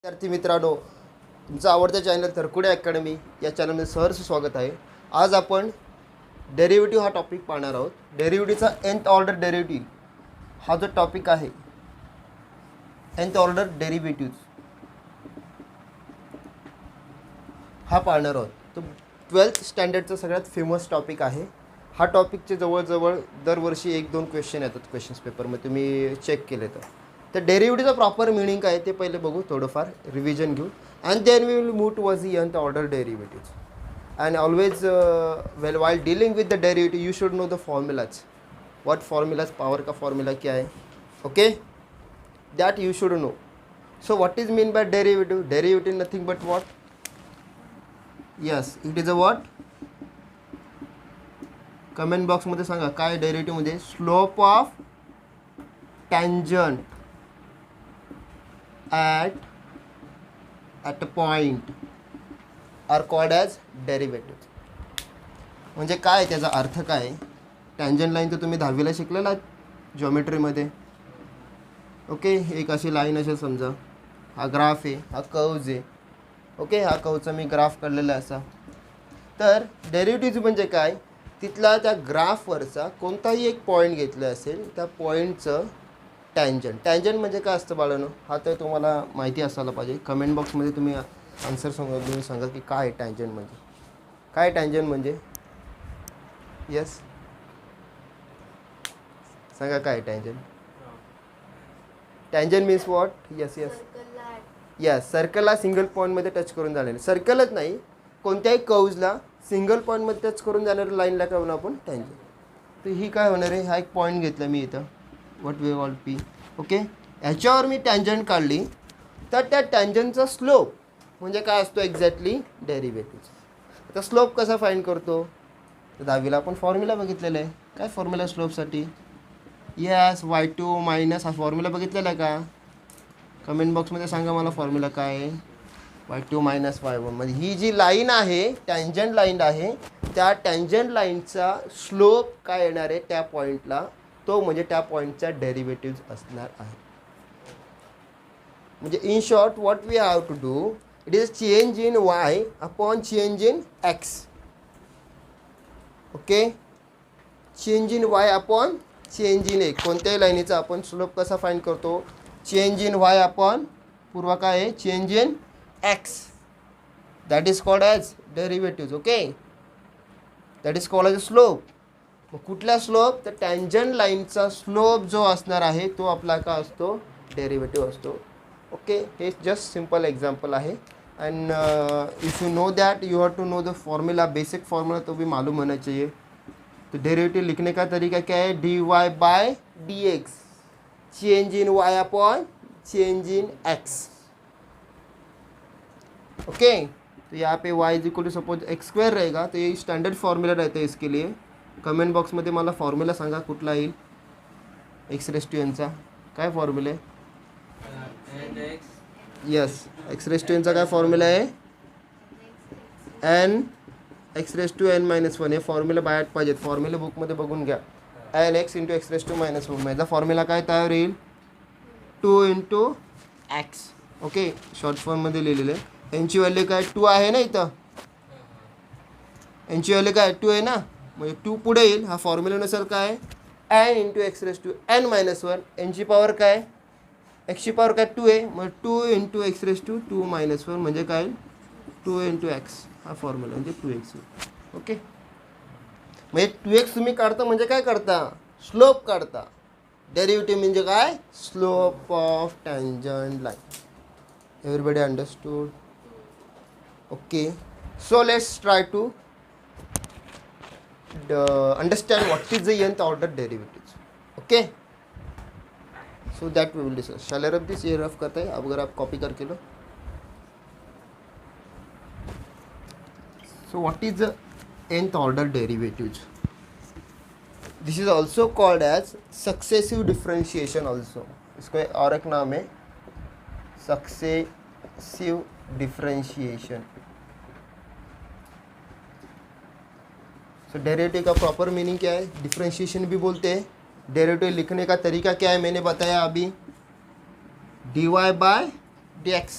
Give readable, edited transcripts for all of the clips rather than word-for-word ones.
विद्यार्थी मित्रांनो, तुमचं आवडतं चॅनल थरकुडे अकॅडमी या चॅनलमध्ये सहर्ष स्वागत आहे. आज आपण डेरिव्हेटिव्ह हा टॉपिक पाहणार आहोत. डेरिव्हेटिव्हचा nth ऑर्डर डेरिव्हेटिव्ह हा जो टॉपिक आहे, nth ऑर्डर डेरिव्हेटिव्ह हा पाहणार आहोत. तो 12th स्टँडर्डचा सगळ्यात फेमस टॉपिक आहे. हा टॉपिकचे जवळजवळ दरवर्षी 1-2 क्वेश्चन येतात क्वेश्चन्स पेपरमध्ये, तुम्ही चेक केले तर डेरिव्हेटिव्हचा प्रॉपर मिनिंग काय ते पहिले बघू, थोडंफार रिव्हिजन घेऊ, and then we will move towards the nth order derivative. And always while dealing with the derivative you should know the formulas. What formulas, power का formula क्या है, okay, that you should know. So what is mean by derivative? Derivative nothing but what? Yes, it is a what? Comment बॉक्समध्ये सांगा काय डेरिव्हेटिव्हमध्ये. Slope of tangent at a point are called as derivative. म्हणजे काय त्याचा अर्थ काय. Tangent line तर तुम्ही 10वीला शिकलेला जॉमेट्रीमध्ये. ओके, एक अशी लाईन असेल समजा, हा ग्राफ आहे, हा कर्व्ज आहे. ओके, हा कर्वचा मी ग्राफ काढलेला आहे असा. तर डेरिव्हेटिव्ह म्हणजे काय, तिथला त्या ग्राफवरचा कोणताही एक पॉईंट घेतला असेल, त्या पॉईंटचं टँजंट. टँजंट म्हणजे काय असतं बाळांनो, हा तर तुम्हाला माहिती असायला पाहिजे. कमेंट बॉक्समध्ये तुम्ही आन्सर तुम्ही सांगा की काय टँजंट म्हणजे काय. टँजंट म्हणजे यस सांगा काय tangent. Tangent means what. Yes yes yes, सर्कलला सिंगल पॉईंटमध्ये टच करून जाणारे, सर्कलच नाही कोणत्याही कर्व्जला सिंगल पॉईंटमध्ये टच करून जाणाऱ्या लाईनला काय होणार आपण टँजंट. तर ही काय होणार आहे, हा एक पॉईंट घेतला मी इथं, what we call P. Okay, ह्याच्यावर मी टँजंट काढली तर त्या टँजंटचा स्लोप म्हणजे काय असतो एक्झॅक्टली डेरिव्हेटिव्ह. आता स्लोप कसा फाइंड करतो, तर 10वीला आपण फॉर्म्युला बघितलेला आहे. काय फॉर्म्युला स्लोपसाठी. यस, y2 मायनस, हा फॉर्म्युला बघितलेला आहे का. कमेंट बॉक्समध्ये सांगा मला फॉर्म्युला काय आहे. y2 minus y1. म्हणजे ही जी लाईन आहे टँजंट लाईन आहे, त्या टँजंट लाईनचा स्लोप काय येणार आहे त्या पॉईंटला, तो म्हणजे त्या पॉईंटचा डेरिव्हेटिव्ह असणार आहे. म्हणजे in short what we have to do, it is change in y upon change in x. Okay, change in y upon change in x. कोणत्याही लाईनीचा आपण स्लोप कसा फाइंड करतो, चेंज इन y अपॉन पूर्व काय आहे change in x. That is called as derivative. Okay, that is called as slope. मग कुठला slope, तर टँजंट लाईनचा स्लोप जो असणार आहे तो आपला काय असतो डेरिव्हेटिव्ह असतो. ओके, हे जस्ट सिंपल एक्झाम्पल आहे. And if you know that you have to know the formula, basic formula तो भी मालूम होना चाहिए. तो डेरिवेटिव लिखने का तरीका क्या है, dy by dx, change in y upon change in x. Okay, तो यहाँ पे y is equal to suppose x² रहेगा, तो ये स्टैंडर्ड फार्मूला रहता है इसके लिए. कमेंट बॉक्समध्ये मला फॉर्म्युला सांगा कुठला येईल x⁻n चा. काय फॉर्म्युला आहे. यस, x⁻n चा काय फॉर्म्युला आहे, n x⁻n-1. हे फॉर्म्युला बाहेर पाहिजेत, फॉर्म्युला बुकमध्ये बघून घ्या. nx into x⁻n-1. माझा फॉर्म्युला काय तयार येईल 2 इंटू x. ओके, शॉर्ट फॉर्ममध्ये लिहिलेलं आहे. यांची व्हॅल्यू काय 2 आहे ना इथं, यांची व्हॅल्यू काय 2 आहे ना, म्हणजे 2 पुढे येईल. हा फॉर्म्युल्यानुसार काय n इंटू x⁻n-1. यांची पॉवर काय, एक्सची पॉवर काय 2 आहे, मग 2 इंटू x⁻2-1 म्हणजे काय 2 इंटू x. हा फॉर्म्युला म्हणजे 2x. ओके, म्हणजे 2x तुम्ही काढता म्हणजे काय करता, स्लोप काढता. डेरिव्हेटिव्ह म्हणजे काय, slope of tangent line. Everybody understood. Okay, so let's try to understand what is the nth order derivatives. Okay, so that we will discuss. Shall I rub this? ये rough करता है, अब अगर आप copy करके low. So what is the nth order derivatives? This is also called as successive differentiation also. इसको और एक नाम है successive differentiation. सो डेरिवेटिव का प्रॉपर मीनिंग क्या है, डिफ्रेंशिएशन भी बोलते हैं. डेरिवेटिव लिखने का तरीका क्या है मैंने बताया अभी, dy by dx.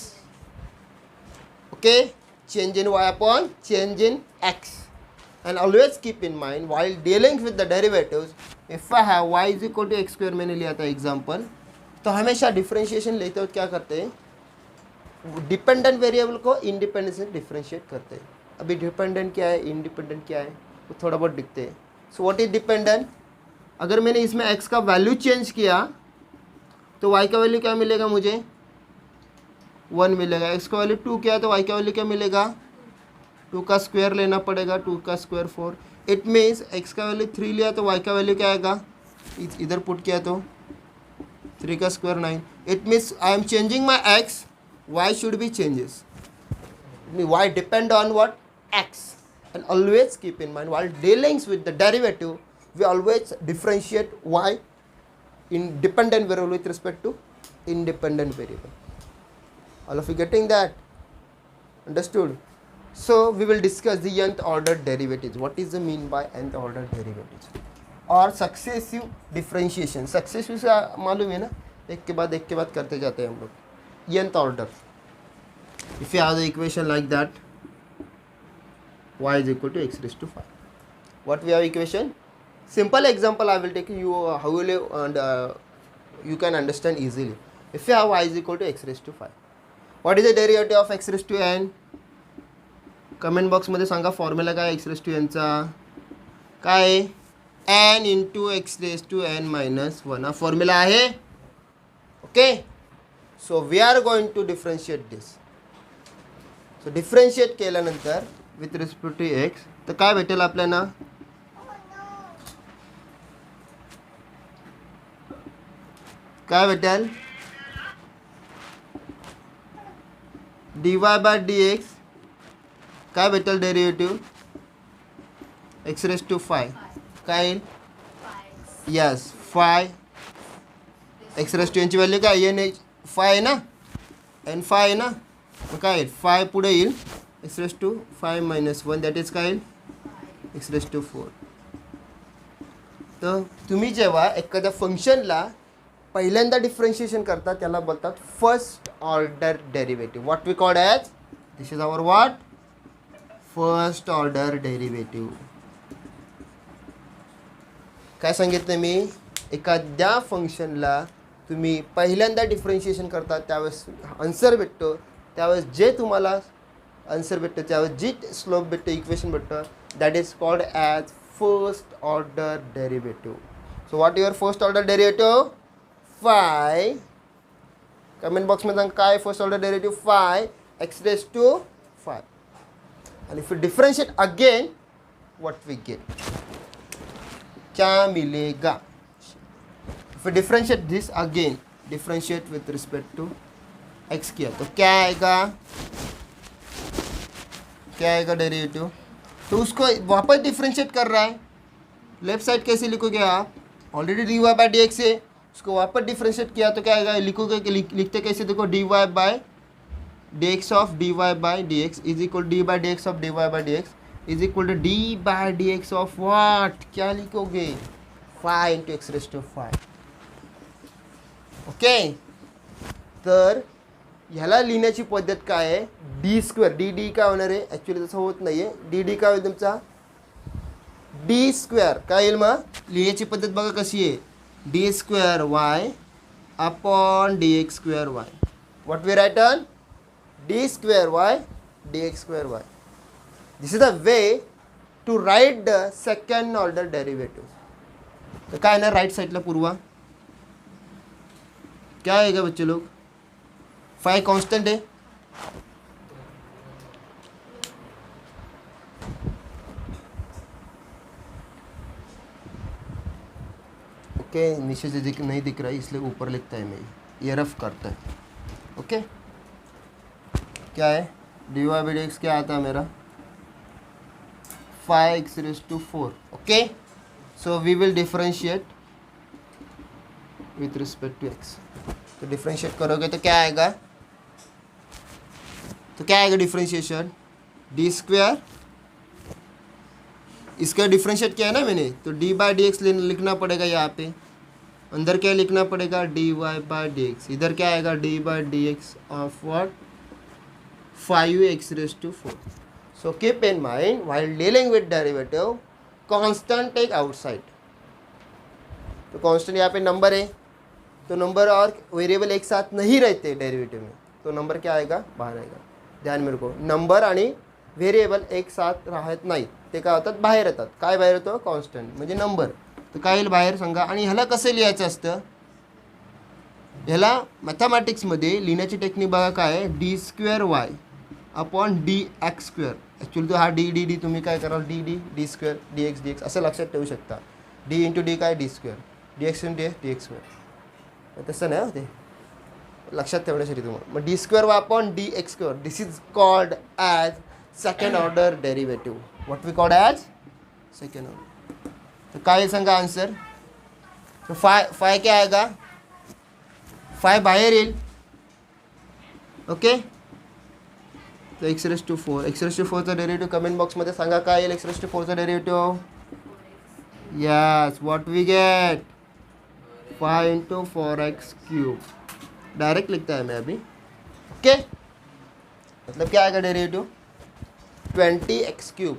Okay, change in y upon change in x. And always keep in mind while dealing with the derivatives, if I have y is equal to x square मैंने लिया था example, तो हमेशा differentiation लेते वक्त क्या करते हैं, dependent variable को इंडिपेंडेंट से डिफ्रेंशिएट करते हैं. अभी डिपेंडेंट क्या है, इंडिपेंडेंट क्या है, वो थोड़ा बहुत दिखते हैं. सो व्हाट इज डिपेंडेंट, अगर मैंने इसमें x का वैल्यू चेंज किया तो y का वैल्यू क्या मिलेगा, मुझे 1 मिलेगा. x का वैल्यू 2 किया तो y का वैल्यू क्या मिलेगा, 2 का स्क्वायर लेना पड़ेगा, 2 का स्क्वायर 4. इट मीन्स x का वैल्यू 3 लिया तो y का वैल्यू क्या आएगा, इधर पुट किया तो 3 का square 9. It means I am changing my x, y should be changes. y depend on what, x. And always keep in mind while dealing with the derivative, we always differentiate y in dependent variable with respect to independent variable. All of you getting that? Understood? So we will discuss the nth order derivatives. What is the mean by nth order derivatives और successive differentiation. Successive से मालूम है ना, एक के बाद करते जाते हैं हम लोग. nth order, if you have the equation like that, y is equal to x raised to 5. What we have equation? Simple example I will take you, how will you, and you can understand easily. If you have y is equal to x raised to 5, what is the derivative of x raised to n? Comment box मध्ये सांगा formula काय x raised to n चा, काय n into x raised to n minus 1 हा formula आहे. Okay, so we are going to differentiate this. So differentiate केल्यानंतर with respect to x तर काय भेटेल आपल्याला, काय भेटेल, dy by dx काय भेटेल डेरिव्हेटिव्ह, x raised to 5 काय येईल, yes 5. x raised to n ची व्हॅल्यू काय, n 5 आहे ना, n 5 आहे ना, मग काय येईल 5 पुढे येईल, x raised to 5 minus 1 that is काय येईल, x raised to 4. तर तुम्ही जेव्हा एखाद्या फंक्शनला पहिल्यांदा डिफरेंशिएशन करता त्याला बोलतात first order derivative. What we called as, this is our what, first order derivative. काय सांगितलं मी, एखाद्या फंक्शनला तुम्ही पहिल्यांदा डिफरेंशिएशन करता त्यावेळेस आन्सर भेटतो, त्यावेळेस जे तुम्हाला आन्सर भेटतं, त्यावेळेस जी स्लोप भेटतं, इक्वेशन भेटतं, that is called as first order derivative. So what your first order derivative, 5. Comment बॉक्समध्ये सांगा काय first order derivative, 5 x raised to 5. And if you differentiate again, what we get, क्या मिलेगा. If you differentiate this again, differentiate with respect to x किया तो क्या आएगा, क्या आएगा डेरिवेटिव. तो उसको वापस डिफरेंशिएट कर रहा है, लेफ्ट साइड कैसे लिखोगे आप, already D y by d x है, उसको वापस डिफरेंशिएट किया तो क्या आएगा, लिखोगे कि लिखते कैसे, देखो d y by d x of d y by d x is equal d by d x of d y by d x is equal to d by d x of what, क्या लिखोगे, 5 into x raised to 5. Okay, तर ह्याला लिहिण्याची पद्धत काय आहे, d square, D D काय होणार आहे, ॲक्च्युली तसं होत नाही आहे, डी डी काय होईल तुमचा, डी स्क्वेअर काय येईल, मग लिहिण्याची पद्धत बघा कशी आहे, d square y upon d x square y. What we write on, d square y d x square y. This is the way to write the second order derivative. तो काय ना राइट साइडला पूर्वा क्या आएगा बच्चे लोग, 5 कांस्टेंट है, okay, नीचे से नहीं दिख रहा है इसलिए ऊपर लिखता है, मैं ये रफ करता है. ओके, क्या है, D y by d x क्या आता है मेरा, 5x raised to 4. Okay, so we will differentiate with respect to x. तो डिफरेंशिएट करोगे तो क्या आएगा, तो क्या आएगा डिफरेंशिएशन, डी स्क्वेयर, इसका डिफरेंशिएट किया है ना मैंने, तो डी बाई डी एक्स लिखना पड़ेगा यहाँ पे, अंदर क्या लिखना पड़ेगा, D y by d x, इधर क्या आएगा, D by d x of what 5x4. So keep in mind, while dealing with derivative, constant take outside. तो कांस्टेंट यहाँ पे नंबर है, तो नंबर और वेरिएबल एक साथ नहीं रहते डेरिवेटिव में, तो नंबर क्या आएगा, बाहर आएगा. ध्यान में रखो, नंबर आणि व्हेरिएबल एक साथ राहत नाहीत, ते काय होतात, बाहेर येतात. काय बाहेर येतो, कॉन्स्टंट म्हणजे नंबर. तर काय येईल बाहेर सांगा. आणि ह्याला कसं लिहायचं असतं, ह्याला मॅथमॅटिक्समध्ये लिहिण्याची टेक्निक बघा काय आहे, d² y dx². ॲक्च्युली तो हा डी तुम्ही काय कराल, d² dx असं लक्षात ठेवू शकता. d × d काय, d², dx × dx². तसं नाही ते लक्षात ठेवण्यासाठी तुम्हाला. मग d² dx², this is called as second order derivative. What we called as second order. तो काय सांगा आंसर. तो फाय क्या आएगा, 5 बाहेर येईल. ओके, तो x⁴ चा डेरिव्हेटिव्ह कमेंट बॉक्समध्ये सांगा काय येईल x⁴ चा derivative. Yes, what we get, 5 × 4x³ direct लिखता है मैं अभी. ओके, मतलब क्या आएगा डेरिवेटिव, 20x³.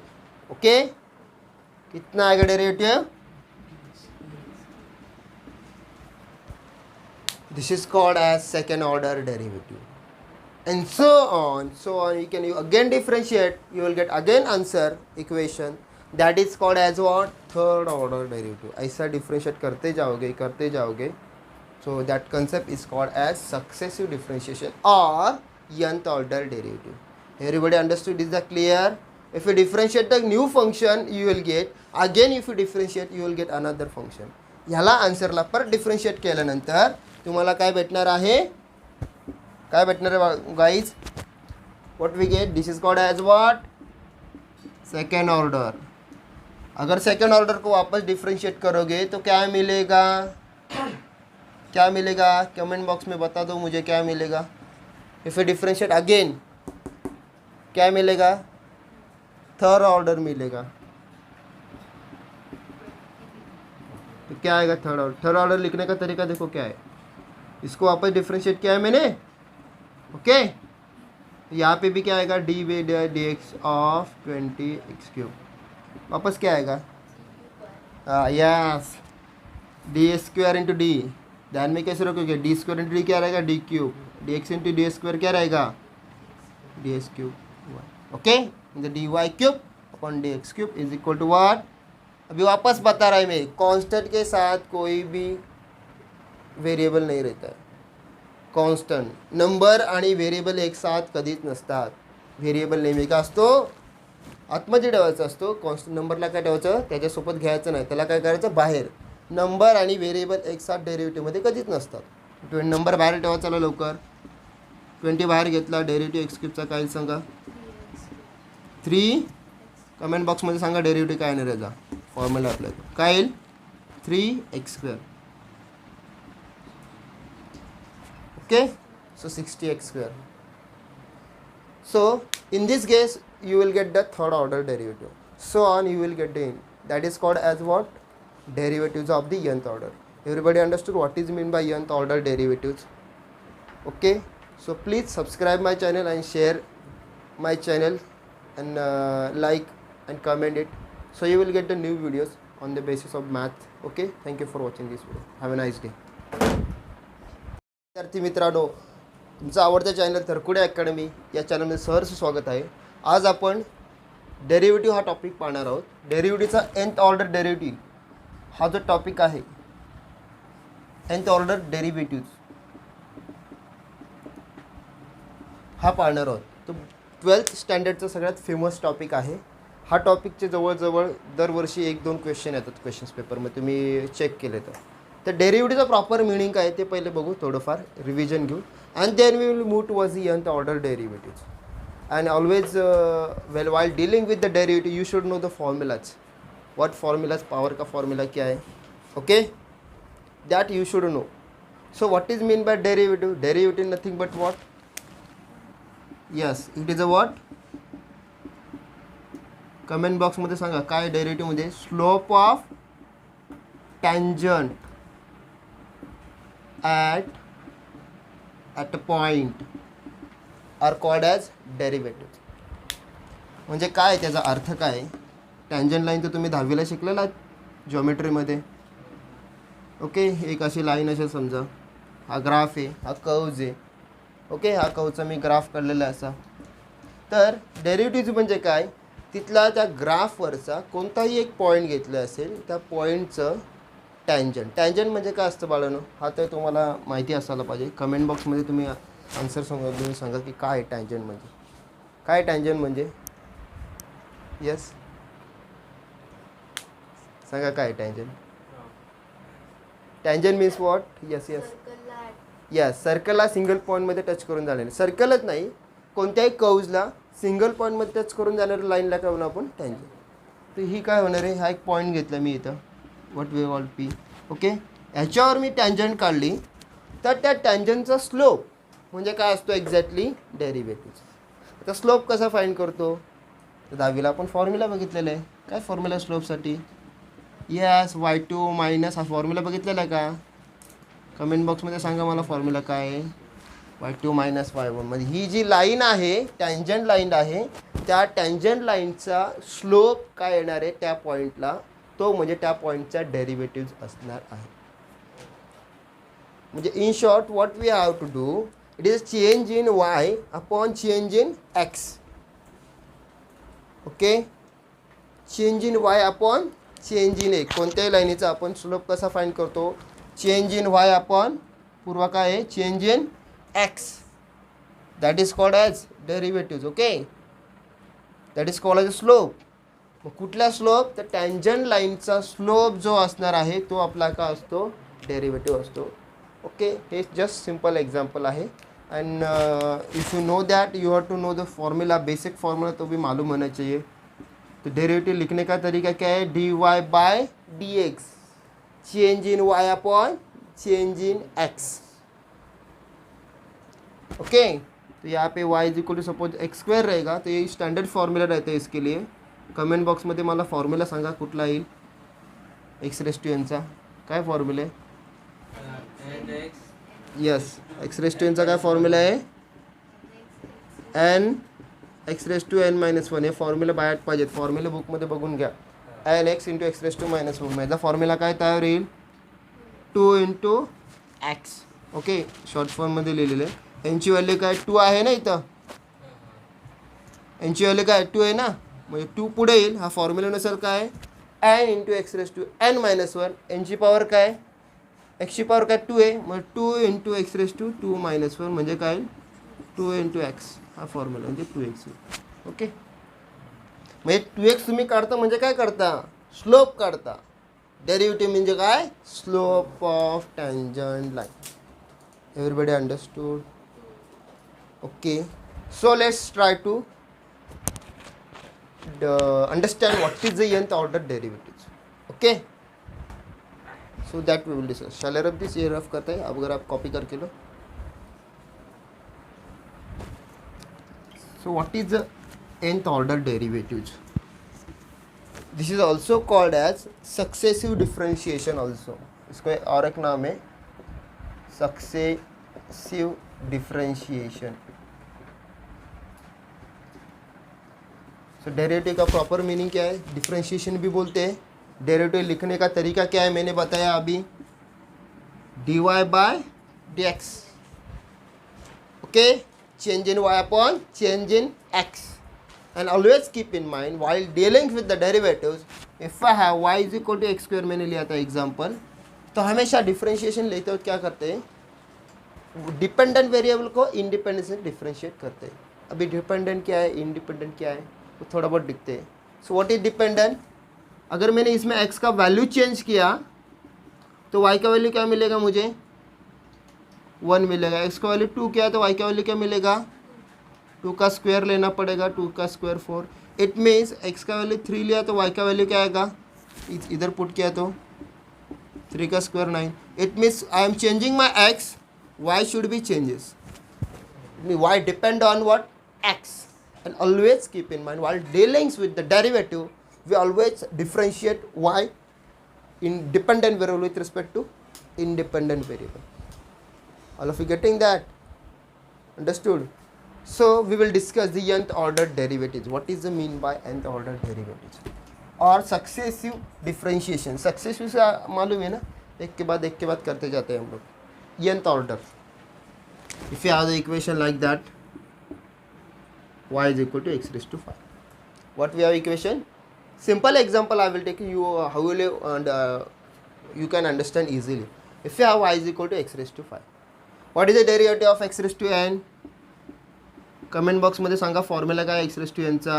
ओके, कितना आएगा derivative, this is called as second order derivative, and so on. You can again differentiate, you will get again answer equation that is called as what, third order derivative. ऐसा differentiate करते जाओगे. So that concept is called as successive differentiation or nth order derivative. Everybody understood? Is that clear? If you differentiate the new function, you will get again, if you differentiate, you will get another function. ह्याला आन्सरला पर differentiate केल्यानंतर तुम्हाला काय भेटणार आहे, काय भेटणार आहे guys, what we get, this is called as what, second order. अगर सेकेंड ऑर्डर को वापस डिफरेंशिएट करोगे तो क्या मिलेगा, कमेंट बॉक्स में बता दो मुझे क्या मिलेगा. इफ यू डिफरेंशिएट अगेन क्या मिलेगा, थर्ड ऑर्डर मिलेगा. तो क्या आएगा थर्ड ऑर्डर लिखने का तरीका देखो क्या है. इसको वापस डिफरेंशिएट किया है मैंने. ओके, यहाँ पे भी क्या आएगा, d/dx ऑफ 20x³. वापस क्या आएगा, यस, d² × d. ध्यान में कैसे रखोगे, d² × d क्या रहेगा, d³, dx × d² क्या रहेगा, ds³. Okay, dy³ upon dx³ is equal to what. अभी वापस बता रहा है मैं, कांस्टेंट के साथ कोई भी व्हेरिएबल नहीं रहता है. कांस्टंट, नंबर आणि व्हेरिएबल एक साथ कधीच नसतात. व्हेरिएबल नेहमी का असतो, आतमध्ये ठेवायचा असतो. कॉन्स्टंट नंबरला काय ठेवायचं, त्याच्यासोबत घ्यायचं नाही, त्याला काय करायचं, बाहेर. नंबर आणि व्हेरिएबल एक साथ डेरिव्हेटिव्हमध्ये कधीच नसतात. नंबर बाहेर ठेवा, चला लवकर. 20 बाहेर घेतला, डेरिव्हेटिव्ह x³ काय सांगा, 3. कमेंट बॉक्समध्ये सांगा डेरिव्हेटिव्ह काय येणार याचा, फॉर्म्युला अप्लाय काय येईल, 3x². Okay, so 60x². So in this case you will get the third order derivative. So on you will get the that is called as what, derivatives of the nth order. Everybody understood what is mean by nth order derivatives? Okay, so please subscribe my channel and share my channel and like and comment it, so you will get the new videos on the basis of math. Okay, thank you for watching this video. Have a nice day. विद्यार्थी मित्रांनो, तुमचा आवडता channel थरकुडे academy या चॅनलमध्ये सहर्ष स्वागत आहे. आज आपण डेरिव्हेटिव्ह हा टॉपिक पाहणार आहोत. डेरिव्हेटिव्हचा nth ऑर्डर डेरिव्हेटिव्ह हा जो टॉपिक आहे, nth ऑर्डर डेरिव्हेटिव्ह हा पाहणार आहोत. तो 12th स्टँडर्डचा सगळ्यात फेमस टॉपिक आहे. हा टॉपिकचे जवळजवळ दरवर्षी 1-2 क्वेश्चन येतात क्वेश्चन्स पेपरमध्ये, तुम्ही चेक केले तर डेरिव्हेटिव्हचा प्रॉपर मिनिंग काय ते पहिले बघू, थोडंफार रिव्हिजन घेऊ, and then we will move towards the nth order derivative. And always while dealing with the derivative you should know the formulas. What formulas, power का फॉर्म्युला क्या है, okay, that you should know. So what is mean by derivative, derivative nothing but what, yes, it is a what. Comment बॉक्समध्ये सांगा काय डेरिव्हेटिव्हमध्ये, slope of tangent at a point are called as derivative. म्हणजे काय त्याचा अर्थ काय? Tangent line तर तुम्ही 10वीला शिकलेला जॉमेट्रीमध्ये. ओके, एक अशी लाईन असेल समजा, हा ग्राफ आहे, हा कर्व्ज आहे. ओके, हा कर्वचा मी ग्राफ काढलेला आहे असा. तर डेरिव्हेटिव्ह म्हणजे काय? तिथला त्या ग्राफवरचा कोणताही एक पॉईंट घेतला असेल, त्या पॉईंटचं टँजंट. टँजंट म्हणजे काय असतं बाळांनो? हा तर तुम्हाला माहिती असायला पाहिजे. कमेंट बॉक्समध्ये तुम्ही आन्सर सांगा की काय टँजंट म्हणजे काय. टँजंट म्हणजे येस सांगा काय tangent. Tangent means what? Yes yes yes, सर्कलला सिंगल पॉईंटमध्ये टच करून जाणारे. सर्कलच नाही, कोणत्याही कर्व्जला सिंगल पॉईंटमध्ये टच करून जाणाऱ्या लाईनला काय म्हणू आपण? टँजंट. तर ही काय होणार आहे? हा एक पॉईंट घेतला मी इथं, what we call P. Okay, ह्याच्यावर मी टँजंट काढली तर त्या टँजंटचा स्लोप म्हणजे काय असतो? Exactly derivative. आता स्लोप कसा फाईंड करतो? तर 10वीला आपण फॉर्म्युला बघितलेला आहे. काय फॉर्म्युला स्लोपसाठी? Yes, y2 minus. हा फॉर्म्युला बघितलेला आहे का? कमेंट बॉक्समध्ये सांगा मला फॉर्म्युला काय आहे. y2 minus y1. म्हणजे ही जी लाईन आहे, टँजंट लाईन आहे, त्या टँजंट लाईनचा स्लोप काय येणार आहे त्या पॉईंटला, तो म्हणजे त्या पॉईंटचा डेरिव्हेटिव्ह असणार आहे. म्हणजे in short what we have to do, it is change in y upon change in x. Okay, change in y upon change in x. कोणत्याही लाईनीचा आपण स्लोप कसा फाइंड करतो? चेंज इन y अपॉन पूर्व काय आहे? Change in x. That is called as derivative. Okay, that is called as slope. मग कुठला slope? तर टँजंट लाईनचा स्लोप जो असणार आहे तो आपला काय असतो? डेरिव्हेटिव्ह असतो. ओके, हे जस्ट सिंपल एक्झाम्पल आहे. And if you know that you have to know the formula, basic formula तो भी मालूम होना चाहिए. तो डेरिवेटिव लिखने का तरीका क्या है? dy by dx, change in y upon change in x. Okay, तो यहाँ पे y is equal to suppose x² रहेगा, तो ये स्टैंडर्ड फॉर्मूला रहता है इसके लिए. कमेंट बॉक्समध्ये मला फॉर्म्युला सांगा कुठला येईल x⁻n चा. काय फॉर्म्युला आहे? यस, x⁻n चा काय फॉर्म्युला आहे? n x⁻n-1. हे फॉर्म्युला बाहेर पाहिजेत, फॉर्म्युला बुकमध्ये बघून घ्या. nx into x⁻n-1. माझा फॉर्म्युला काय तयार येईल? 2 इंटू x. ओके, शॉर्ट फॉर्ममध्ये लिहिलेलं आहे. यांची व्हॅल्यू काय? 2 आहे ना इथं. यांची व्हॅल्यू काय? 2 आहे ना, म्हणजे 2 पुढे येईल. हा फॉर्म्युलानुसार काय? n into x⁻n-1. यांची पॉवर काय? एक्सची पॉवर काय? 2 आहे, मग 2 इंटू x⁻2-1 म्हणजे काय? 2 इंटू x. हा फॉर्म्युला म्हणजे 2x. ओके, म्हणजे 2x तुम्ही काढता म्हणजे काय करता? स्लोप काढता. डेरिव्हेटिव्ह म्हणजे काय? Slope of tangent line. Everybody understood? Okay, so let's try to understand what is the nth order derivative. Okay, so that we will discuss. Shall I rub this? ये rough करते हैं, अब अगर आप copy करके low. So what is the nth order derivatives? This is also called as successive differentiation also. इसको और एक नाम है successive differentiation. So डेरिवेटिव का प्रॉपर मीनिंग क्या है? डिफ्रेंशिएशन भी बोलते हैं. डेरिवेटिव लिखने का तरीका क्या है? मैंने बताया अभी, dy by dx. Okay, change in y upon change in x. And always keep in mind while dealing with the derivatives, if I have y is equal to x², मैंने लिया था एग्जाम्पल, तो हमेशा डिफ्रेंशिएशन लेते वक्त क्या करते हैं? Dependent variable को इंडिपेंडेंट से डिफ्रेंशिएट करते हैं. अभी डिपेंडेंट क्या है, इंडिपेंडेंट क्या है, वो थोड़ा बहुत दिखते हैं. So what is dependent? अगर मैंने इसमें x का वैल्यू चेंज किया तो y का वैल्यू क्या मिलेगा? मुझे 1 मिलेगा. x का वैल्यू 2 किया तो y का वैल्यू क्या मिलेगा? 2 का स्क्वायर लेना पड़ेगा. 2 का स्क्वायर 4. इट मीन्स x का वैल्यू 3 लिया तो y का वैल्यू क्या आएगा? इधर पुट किया तो 3 का square 9. It means I am changing my x, y should be changes. y depend on what? x. And always keep in mind while dealing with the derivative, we always differentiate y in dependent variable with respect to independent variable. All of you getting that? Understood? So we will discuss the nth order derivatives. What is the mean by nth order derivatives और successive differentiation. Successive से मालूम है ना, एक के बाद करते जाते हैं हम लोग. nth order. If you have the equation like that, y is equal to x raised to 5. What we have equation? Simple example I will take you how will you and you can understand easily. If you have y is equal to x raised to 5, what is the derivative of x raised to n? Comment बॉक्समध्ये सांगा formula काय x raised to n चा.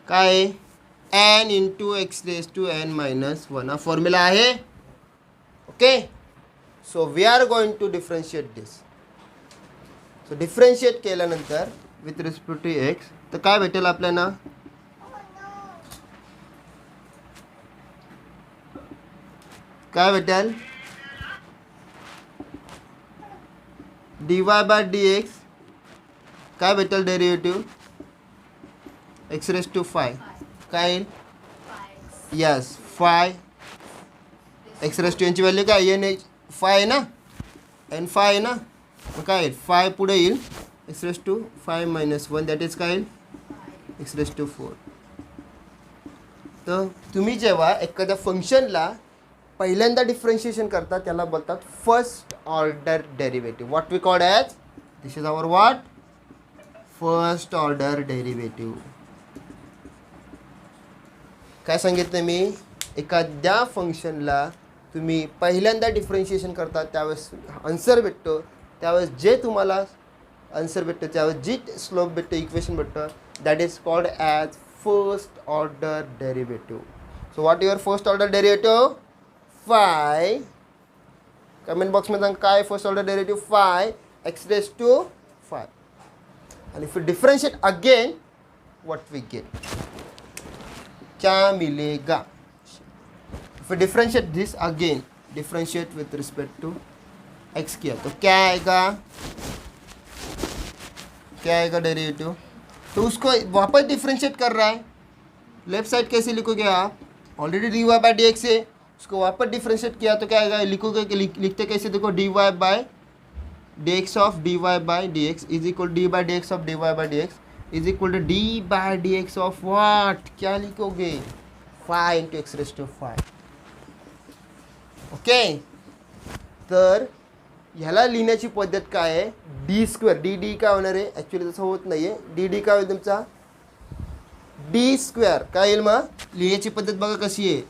काय n into x raised to n minus 1 हा formula आहे. Okay, so we are going to differentiate this. So differentiate केल्यानंतर with respect to x तर काय भेटेल आपल्याला. काय भेटेल dy बाय dx काय भेटेल डेरिव्हेटिव्ह x रेज टू 5 काय येईल. यस 5 x रेज टू यांची व्हॅल्यू काय एन एच 5 आहे ना, एन 5 आहे ना, मग काय येईल 5 पुढे येईल x raise to 5 minus 1 that is काय येईल x रेज टू 4. तर तुम्ही जेव्हा एखाद्या फंक्शनला पहिल्यांदा डिफरेंशिएशन करता त्याला बोलतात first order derivative. What we called as this is our what first order derivative. काय सांगितलं मी, एखाद्या फंक्शनला तुम्ही पहिल्यांदा डिफरेंशिएशन करता त्यावेळेस आन्सर भेटतो, त्यावेळेस जे तुम्हाला आन्सर भेटतो त्यावेळेस जी स्लोप भेटतो इक्वेशन भेटतं that is called as first order derivative. So what your first order derivative 5. Comment बॉक्समध्ये सांगा काय first order derivative 5 x raise to 5. and if we differentiate again what we get क्या मिलेगा. if we differentiate this again, differentiate with respect to x किया तो क्या आएगा, क्या आएगा डेरिवेटिव. तो उसको वापस डिफरेंशिएट कर रहा है. लेफ्ट साइड कैसे लिखोगे आप, already D y by d x है, उसको वापस डिफरेंशिएट किया तो क्या आएगा, लिखोगे कि लिखते कैसे देखो डी वाई बाई dx of dy by dx is equal to d by dx of dy by dx is equal to d by dx of what. क्या लिखोगे 5 into x raised to 5. Okay, तर ह्याला लिहिण्याची पद्धत काय आहे, डी स्क्वेअर डी डी काय होणार आहे, ॲक्च्युली तसं होत नाही आहे. डी डी काय होईल तुमचा डी स्क्वेअर काय येईल. मग लिहिण्याची पद्धत बघा कशी आहे,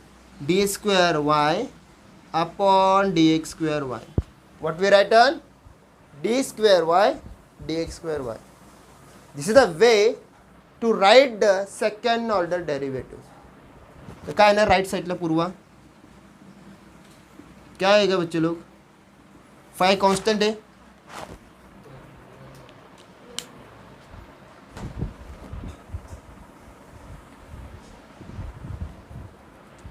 d square y upon d x square y. What we write on d square y dx square y. This is the way to write the second order derivative. तो क्या है ना राइट साइड ला पूर्वा क्या आएगा बच्चे लोग, 5 कांस्टेंट है.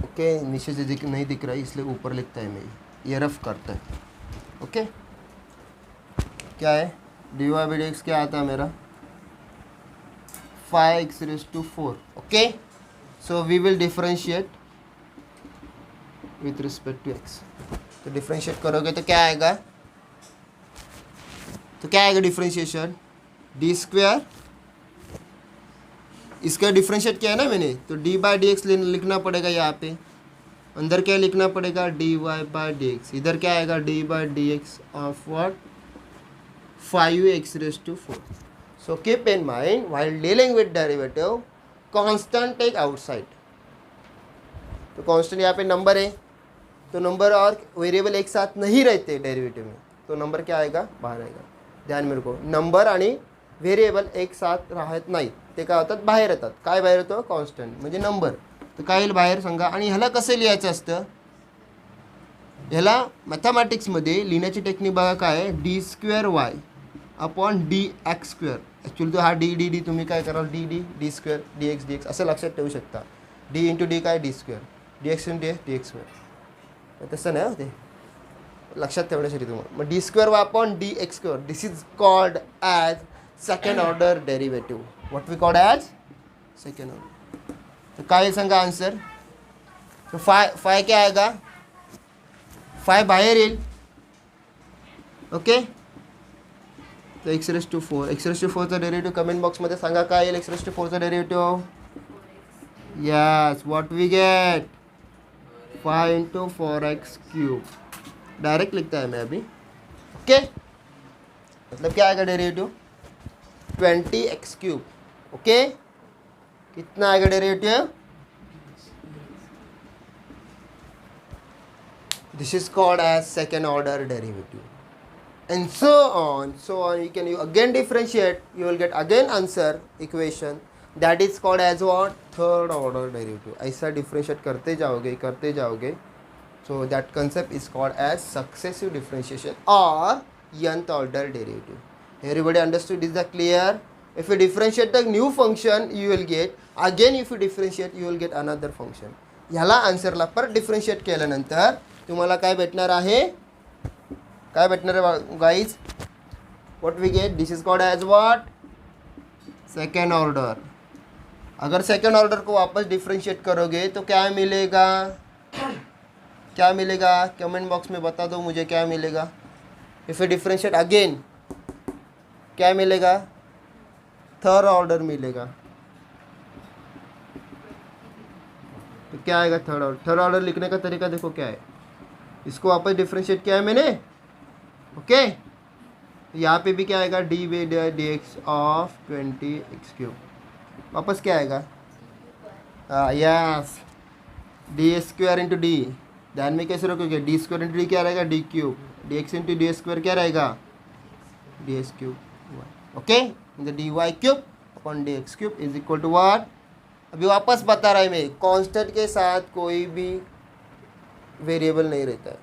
ओके, नीचे से नहीं दिख रहा है इसलिए ऊपर लिखता है, मैं ये रफ करता है. ओके, क्या है D y by d x क्या आता है मेरा 5x raise to 4. Okay, so we will differentiate with respect to x. तो डिफरेंशिएट करोगे तो क्या आएगा, तो क्या आएगा डिफरेंशिएशन डी स्क्वेयर, इसका डिफरेंशिएट किया है ना मैंने, तो डी बाई डी एक्स लिखना पड़ेगा यहाँ पे. अंदर क्या लिखना पड़ेगा D y by d x. इधर क्या आएगा D by d x of what 5x raised to 4. So keep in mind while dealing with derivative, constant take outside. तो कांस्टेंट यहाँ पे नंबर है, तो नंबर और वेरिएबल एक साथ नहीं रहते डेरिवेटिव में, तो नंबर क्या आएगा बाहर आएगा. ध्यान में रखो, नंबर आणि व्हेरिएबल एक साथ राहत नाहीत, ते काय होतात बाहेर येतात. काय बाहेर येतो कॉन्स्टंट म्हणजे नंबर. तर काय येईल बाहेर सांगा. आणि ह्याला कसं लिहायचं असतं, ह्याला मॅथमॅटिक्समध्ये लिहिण्याची टेक्निक बघा काय आहे, d square y upon d x square. Actually तो हा डी डी डी तुम्ही काय कराल d d d square d x d x असं लक्षात ठेवू शकता. डी इंटू डी काय d square, d x into d x square. तसं नाही ते लक्षात ठेवण्यासाठी तुम्हाला. मग d square y upon d x square, this is called as second order derivative. What we called as second order. तो काय सांगा आन्सर, तो 5 क्या आएगा 5 बाहेर येईल. ओके, तर x raised to 4, x raised to 4चा डेरिव्हेटिव्ह कमेंट बॉक्समध्ये सांगा काय येईल. एक्स रेस टू 4चा derivative. Yes, what we get 5 into 4x cube. Direct लिखता है मैं अभी. ओके, मतलब क्या आएगा डेरिवेटिव 20x क्यूब. ओके, कितना आएगा derivative. This is called as second order derivative. And so on. You can again differentiate. You will get again answer equation that is called as what third order derivative. ऐसा differentiate करते जाओगे. So that concept is called as successive differentiation or nth order derivative. Everybody understood? Is that clear? If you differentiate the new function, you will get again. If you differentiate, you will get another function. ह्याला आन्सरला परत differentiate केल्यानंतर तुम्हाला काय भेटणार आहे. काय भेटणार आहे guys. What we get. This is called as what second order. अगर सेकेंड ऑर्डर को वापस डिफरेंशिएट करोगे तो क्या मिलेगा. क्या मिलेगा कमेंट बॉक्स में बता दो मुझे क्या मिलेगा. इफ यू डिफरेंशिएट अगेन क्या मिलेगा. थर्ड ऑर्डर मिलेगा. तो क्या आएगा थर्ड ऑर्डर. थर्ड ऑर्डर लिखने का तरीका देखो क्या है. इसको वापस डिफरेंशिएट किया है मैंने. ओके, यहाँ पे भी क्या आएगा D by d x of 20x cube. वापस क्या आएगा. Yes, D square into D. ध्यान में कैसे रखोगे. डी स्क्वायर इंटू डी क्या रहेगा d cube. D x into d square क्या रहेगा d x cube. Okay, d y cube upon d x cube is equal to what. अभी वापस बता रहा है मैं. कॉन्स्टेंट के साथ कोई भी व्हेरिएबल नहीं रहता है.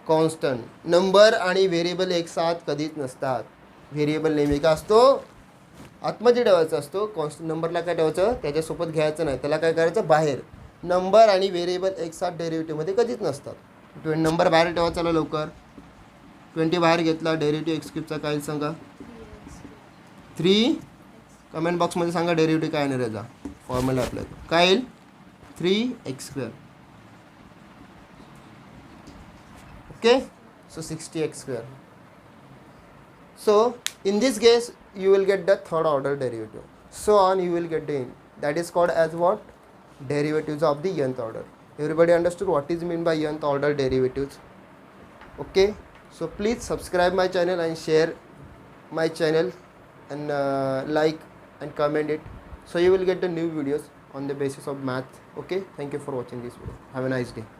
कॉन्स्टंट नंबर आणि व्हेरिएबल एक साथ कधीच नसतात. व्हेरिएबल नेहमी का असतो आतमध्ये ठेवायचा असतो. कॉन्स्टंट नंबरला काय ठेवायचं त्याच्यासोबत घ्यायचं नाही. त्याला काय करायचं बाहेर. नंबर आणि व्हेरिएबल एक साथ डेरिव्हेटिव्हमध्ये कधीच नसतात. नंबर बाहेर ठेवा. चला लवकर. 20 बाहेर घेतला. डेरिव्हेटिव्ह एक्स क्यूबचा काय सांगा. 3. कमेंट बॉक्समध्ये सांगा डेरिव्हेटिव्ह काय येणार याचा. फॉर्म्युला अप्लाय काय येईल 3x square. Okay, so 60x square. So in this case you will get the third order derivative. So on you will get the that is called as what derivatives of the nth order. Everybody understood what is mean by nth order derivatives. Okay, so please subscribe my channel and share my channel and like and comment it, so you will get the new videos on the basis of math. Okay, thank you for watching this video. Have a nice day.